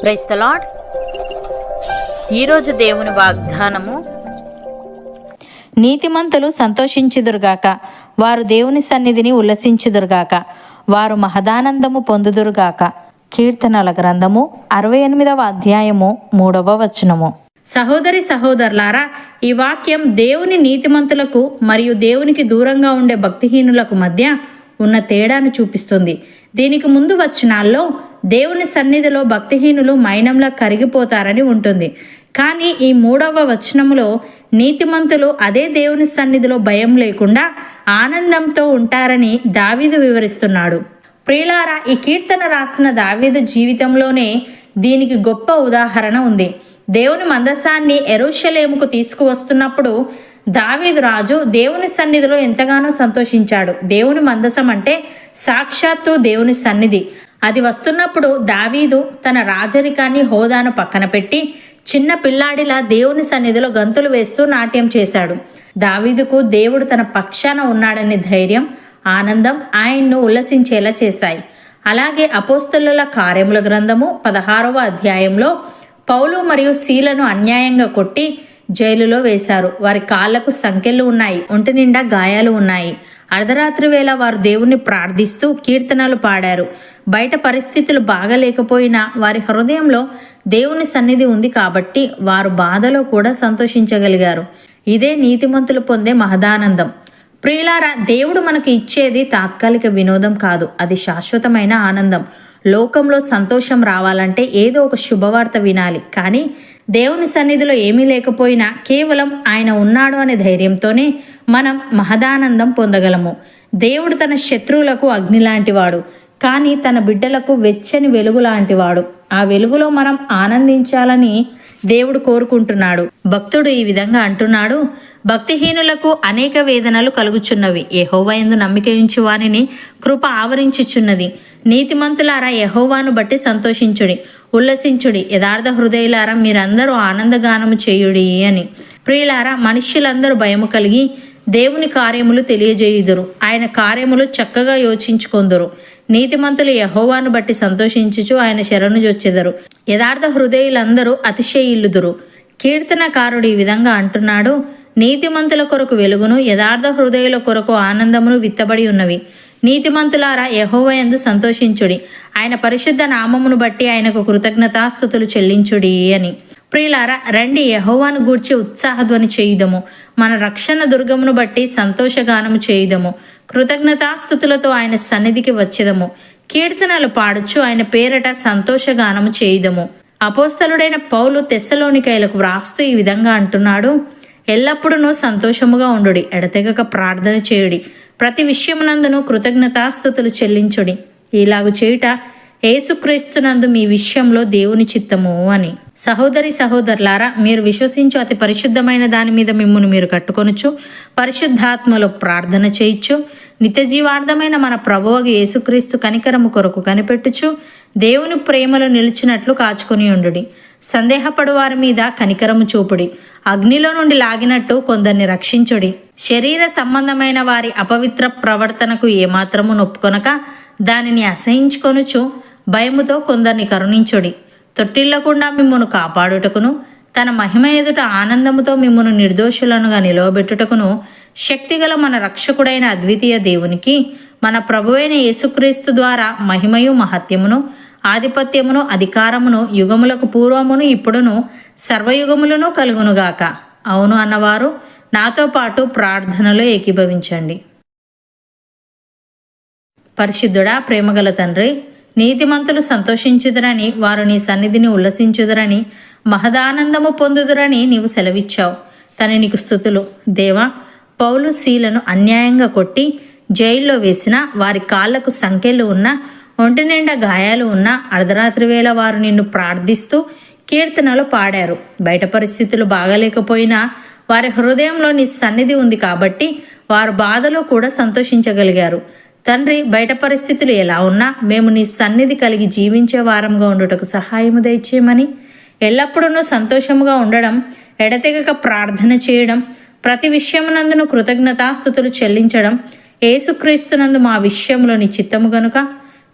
Praise the lord. ఈరోజు దేవుని వాగ్దానము, నీతిమంతులు సంతోషించుదురుగాక, వారు దేవుని సన్నిధిని ఉల్లసించుదురుగాక, వారు మహదానందము పొందుదురుగాక. కీర్తనల గ్రంథము 68వ అధ్యాయము 3వ వచనము. సహోదరి సహోదరులారా, ఈ వాక్యం దేవుని నీతిమంతులకు మరియు దేవునికి దూరంగా ఉండే భక్తిహీనులకు మధ్య ఉన్న తేడాను చూపిస్తుంది. దీనికి ముందు వచనాల్లో దేవుని సన్నిధిలో భక్తిహీనులు మైనంలా కరిగిపోతారని ఉంటుంది. కానీ ఈ 3వ వచనములో నీతిమంతులు అదే దేవుని సన్నిధిలో భయం లేకుండా ఆనందంతో ఉంటారని దావీదు వివరిస్తున్నాడు. ప్రియులారా, ఈ కీర్తన రాసిన దావీదు జీవితంలోనే దీనికి గొప్ప ఉదాహరణ ఉంది. దేవుని మందసాన్ని యెరూషలేముకు తీసుకువస్తున్నప్పుడు దావీదు రాజు దేవుని సన్నిధిలో ఎంతగానో సంతోషించాడు. దేవుని మందసం అంటే సాక్షాత్తు దేవుని సన్నిధి. అది వస్తున్నప్పుడు దావీదు తన రాజరికాన్ని, హోదాను పక్కన పెట్టి చిన్న పిల్లాడిలా దేవుని సన్నిధిలో గంతులు వేస్తూ నాట్యం చేశాడు. దావీదుకు దేవుడు తన పక్షాన ఉన్నాడనే ధైర్యం, ఆనందం ఆయన్ను ఉల్లసించేలా చేశాయి. అలాగే అపోస్తలుల కార్యముల గ్రంథము 16వ అధ్యాయంలో పౌలు మరియు సీలను అన్యాయంగా కొట్టి జైలులో వేశారు. వారి కాళ్లకు సంకెళ్ళు ఉన్నాయి, ఒంటి నిండా గాయాలు ఉన్నాయి. అర్ధరాత్రి వేళ వారు దేవుణ్ణి ప్రార్థిస్తూ కీర్తనలు పాడారు. బయట పరిస్థితులు బాగలేకపోయినా వారి హృదయంలో దేవుని సన్నిధి ఉంది కాబట్టి వారు బాధలో కూడా సంతోషించగలిగారు. ఇదే నీతిమంతులు పొందే మహదానందం. ప్రియులారా, దేవుడు మనకు ఇచ్చేది తాత్కాలిక వినోదం కాదు, అది శాశ్వతమైన ఆనందం. లోకంలో సంతోషం రావాలంటే ఏదో ఒక శుభవార్త వినాలి. కానీ దేవుని సన్నిధిలో ఏమీ లేకపోయినా కేవలం ఆయన ఉన్నాడు అనే ధైర్యంతోనే మనం మహదానందం పొందగలము. దేవుడు తన శత్రువులకు అగ్ని లాంటివాడు, కానీ తన బిడ్డలకు వెచ్చని వెలుగు లాంటివాడు. ఆ వెలుగులో మనం ఆనందించాలని దేవుడు కోరుకుంటున్నాడు. భక్తుడు ఈ విధంగా అంటున్నాడు: భక్తిహీనులకు అనేక వేదనలు కలుగుచున్నవి, యెహోవా యందు నమ్మిక ఉంచు వానిని కృప ఆవరించుచున్నది. నీతిమంతులారా, యెహోవాను బట్టి సంతోషించుడి, ఉల్లసించుడి. యథార్థ హృదయులారా, మీరందరూ ఆనందగానము చేయుడి అని. ప్రియులారా, మనుష్యులందరూ భయము కలిగి దేవుని కార్యములు తెలియజేయుదురు, ఆయన కార్యములు చక్కగా యోచించుకొందురు. నీతిమంతులు యెహోవాను బట్టి సంతోషించుచు ఆయన శరణు జొచ్చెదరు. యథార్థ హృదయులందరూ అతిశయిల్లుదురు. కీర్తనకారుడు ఈ విధంగా అంటున్నాడు: నీతిమంతుల కొరకు వెలుగును, యథార్థ హృదయుల కొరకు ఆనందమును విత్తబడి ఉన్నవి. నీతిమంతులారా, యెహోవా యందు సంతోషించుడి, ఆయన పరిశుద్ధ నామమును బట్టి ఆయనకు కృతజ్ఞతాస్తుతులు చెల్లించుడి అని. ప్రియులారా, రండి యెహోవాను గూర్చి ఉత్సాహధ్వని చేయుదము, మన రక్షణ దుర్గమును బట్టి సంతోషగానము చేయుదము. కృతజ్ఞతాస్తుతులతో ఆయన సన్నిధికి వచ్చేదము, కీర్తనలు పాడుచు ఆయన పేరట సంతోషగానము చేయుదము. అపోస్తలుడైన పౌలు తెస్సలోనికైలకు వ్రాస్తూ ఈ విధంగా అంటున్నాడు: ఎల్లప్పుడూ సంతోషముగా ఉండుడి, ఎడతెగక ప్రార్థన చేయుడి, ప్రతి విషయమునందును కృతజ్ఞతాస్తుతులు చెల్లించుడి. ఇలాగు చేయుట యేసుక్రీస్తునందు మీ విషయంలో దేవుని చిత్తము అని. సహోదరి సహోదరులారా, మీరు విశ్వసించు అతి పరిశుద్ధమైన దాని మీద మిమ్మును మీరు కట్టుకొనుచు పరిశుద్ధాత్మలో ప్రార్థన చేయించు నిత్య జీవార్థమైన మన ప్రభువగు యేసుక్రీస్తు కనికరము కొరకు కనిపెట్టుచు దేవుని ప్రేమలో నిలిచినట్లు కాచుకొని ఉండుడి. సందేహపడు వారి మీద కనికరము చూపుడి, అగ్నిలో నుండి లాగినట్టు కొందరిని రక్షించుడి. శరీర సంబంధమైన వారి అపవిత్ర ప్రవర్తనకు ఏమాత్రము నొప్పుకొనక దానిని అసహించుకొనుచు భయముతో కొందరిని కరుణించుడి. తొట్టిల్లకుండా మిమ్మును కాపాడుటకును తన మహిమ ఎదుట ఆనందముతో మిమ్మును నిర్దోషులనుగా నిలవబెట్టుటకును శక్తిగల మన రక్షకుడైన అద్వితీయ దేవునికి మన ప్రభువైన యేసుక్రీస్తు ద్వారా మహిమయు మహత్యమును ఆధిపత్యమును అధికారమును యుగములకు పూర్వమును ఇప్పుడును సర్వయుగములను కలుగునుగాక. అవును అన్నవారు నాతో పాటు ప్రార్థనలో ఏకీభవించండి. పరిశుద్ధుడా, ప్రేమగల తండ్రి, నీతిమంతులు సంతోషించుదురని, వారు నీ సన్నిధిని ఉల్లసించుదురని, మహదానందము పొందుదురని నీవు సెలవిచ్చావు. తని నీకు స్తుతులు. దేవా, పౌలు సీలను అన్యాయంగా కొట్టి జైల్లో వేసిన, వారి కాళ్లకు సంకెళ్ళు ఉన్న, ఒంటి నిండా గాయాలు ఉన్న అర్ధరాత్రి వేళ వారు నిన్ను ప్రార్థిస్తూ కీర్తనలు పాడారు. బయట పరిస్థితులు బాగలేకపోయినా వారి హృదయంలో నీ సన్నిధి ఉంది కాబట్టి వారు బాధలో కూడా సంతోషించగలిగారు. తండ్రి, బయట పరిస్థితులు ఎలా ఉన్నా మేము నీ సన్నిధి కలిగి జీవించే వారంగా ఉండుటకు సహాయము దయచేయమని, ఎల్లప్పుడూ సంతోషముగా ఉండడం, ఎడతెగక ప్రార్థన చేయడం, ప్రతి విషయమునందును కృతజ్ఞతాస్తుతులు చెల్లించడం యేసుక్రీస్తునందు మా విషయంలో నీ చిత్తము గనుక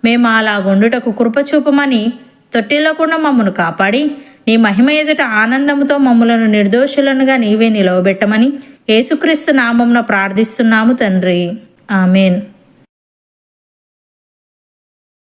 మేము అలాగుండుటకు కృపచూపమని తొట్టిల్లకుండా మమ్మను కాపాడి నీ మహిమ ఎదుట ఆనందముతో మమ్ములను నిర్దోషులనుగా నీవే నిలవబెట్టమని యేసుక్రీస్తు నామమున ప్రార్థిస్తున్నాము తండ్రి. ఆమెన్.